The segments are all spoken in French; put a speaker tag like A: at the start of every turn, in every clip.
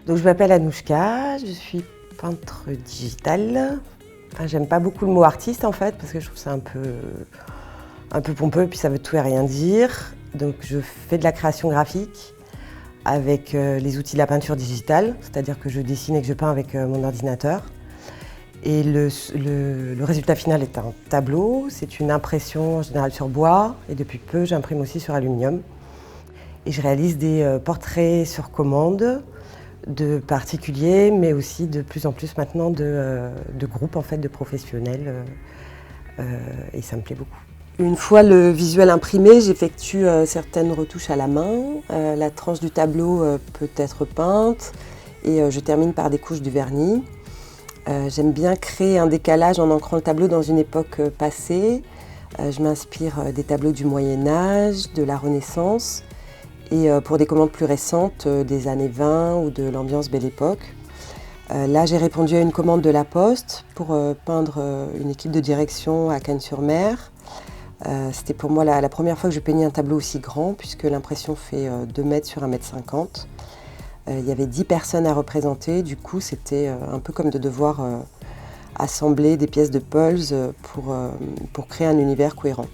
A: Donc je m'appelle Anouchka, je suis peintre digitale. Enfin, j'aime pas beaucoup le mot artiste en fait parce que je trouve ça un peu pompeux puis ça veut tout et rien dire. Donc je fais de la création graphique avec les outils de la peinture digitale, c'est-à-dire que je dessine et que je peins avec mon ordinateur. Et le résultat final est un tableau, c'est une impression en général sur bois et depuis peu j'imprime aussi sur aluminium. Et je réalise des portraits sur commande de particuliers, mais aussi de plus en plus maintenant de groupes en fait, de professionnels. Et ça me plaît beaucoup. Une fois le visuel imprimé, j'effectue certaines retouches à la main. La tranche du tableau peut être peinte et je termine par des couches de vernis. J'aime bien créer un décalage en ancrant le tableau dans une époque passée. Je m'inspire des tableaux du Moyen-Âge, de la Renaissance et pour des commandes plus récentes, des années 20 ou de l'ambiance Belle Époque. Là, j'ai répondu à une commande de La Poste pour peindre une équipe de direction à Cannes-sur-Mer. C'était pour moi la première fois que je peignais un tableau aussi grand puisque l'impression fait 2 mètres sur 1,50 m. Il y avait 10 personnes à représenter, du coup c'était un peu comme de devoir assembler des pièces de puzzle pour créer un univers cohérent.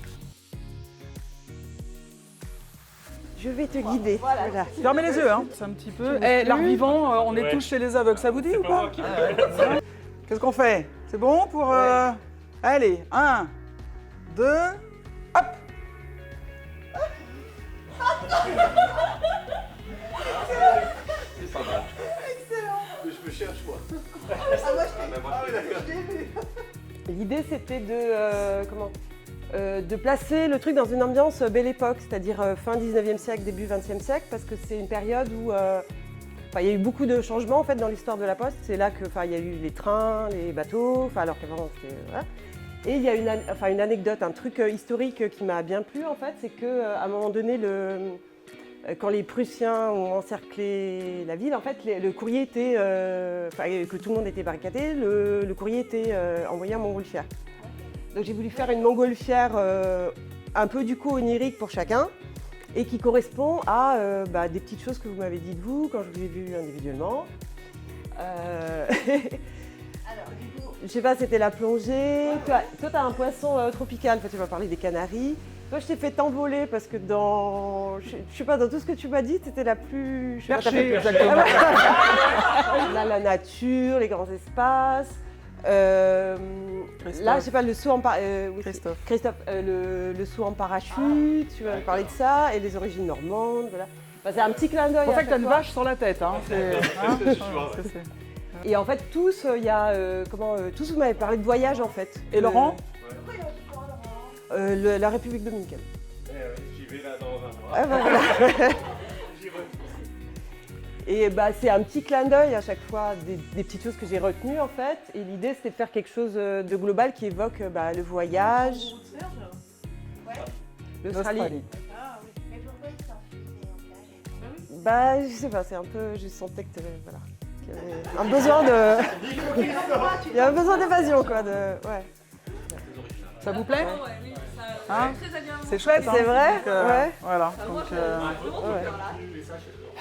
A: Je vais te guider. Voilà.
B: Fermez les yeux, hein. C'est un petit peu. L'art vivant, on est tous chez les aveugles, ça vous dit ou pas? Qu'est-ce qu'on fait? C'est bon pour. Allez, 1, 2, hop!
C: C'est pas mal. Excellent. Je me cherche quoi.
A: L'idée c'était de placer le truc dans une ambiance Belle Époque, c'est-à-dire fin 19e siècle, début 20e siècle, parce que c'est une période où il y a eu beaucoup de changements en fait, dans l'histoire de la Poste. C'est là qu'il y a eu les trains, les bateaux, alors qu'avant c'était... Voilà. Et il y a une anecdote, un truc historique qui m'a bien plu en fait, c'est qu'à un moment donné, quand les Prussiens ont encerclé la ville, en fait, le courrier était... que tout le monde était barricadé, le courrier était envoyé en montgolfière. Donc j'ai voulu faire une montgolfière un peu du coup onirique pour chacun et qui correspond à des petites choses que vous m'avez dites vous quand je vous ai vu individuellement. Je sais pas, c'était la plongée. Toi, tu as un poisson tropical, tu vas parler des Canaries. Toi, je t'ai fait t'envoler parce que je sais pas, dans tout ce que tu m'as dit, c'était la plus...
B: Perché, exactement.
A: Là, la nature, les grands espaces. Là, je sais pas, le saut en Christophe, le saut en parachute, tu vas me parler de ça, et les origines normandes, voilà. C'est un petit clin d'œil.
B: En fait, t'as une vache sur la tête, hein.
A: Et en fait, tous, tous vous m'avez parlé de voyage en fait.
B: Et Laurent?
A: La République dominicaine.
C: J'y vais là dans un mois.
A: Ah, voilà. Et c'est un petit clin d'œil à chaque fois, des petites choses que j'ai retenues en fait. Et l'idée c'était de faire quelque chose de global qui évoque le voyage. L'Australie.
D: Ah oui. Mais pourquoi il s'en foutait en plage?
A: Je sais pas, c'est un peu, je sentais que voilà, qu'il y avait un besoin de... Il y a un besoin d'évasion quoi, ouais.
B: Ça vous plaît?
E: Oui,
B: Hein?
E: très agréable.
B: C'est chouette, hein.
A: C'est vrai?
B: Donc,
A: Ouais.
B: Voilà.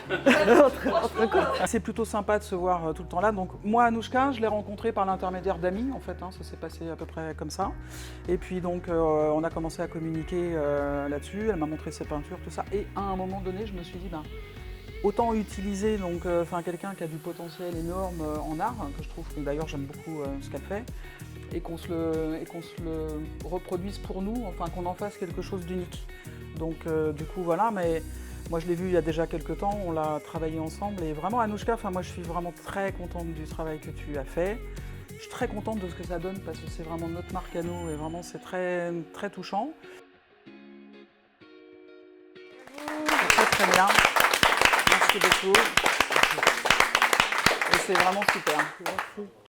A: Ouais.
B: C'est plutôt sympa de se voir tout le temps là. Donc moi, Anouchka, je l'ai rencontrée par l'intermédiaire d'amis en fait. Ça s'est passé à peu près comme ça. Et puis donc on a commencé à communiquer là-dessus. Elle m'a montré ses peintures, tout ça. Et à un moment donné, je me suis dit, autant utiliser quelqu'un qui a du potentiel énorme en art, que je trouve que d'ailleurs j'aime beaucoup ce qu'elle fait, et qu'on se le reproduise pour nous, qu'on en fasse quelque chose d'unique. Donc du coup voilà, mais moi je l'ai vu il y a déjà quelques temps, on l'a travaillé ensemble et vraiment Anouchka, moi je suis vraiment très contente du travail que tu as fait. Je suis très contente de ce que ça donne parce que c'est vraiment notre marque à nous et vraiment c'est très, très touchant. C'est très bien. Merci beaucoup. Et c'est vraiment super.
A: Merci.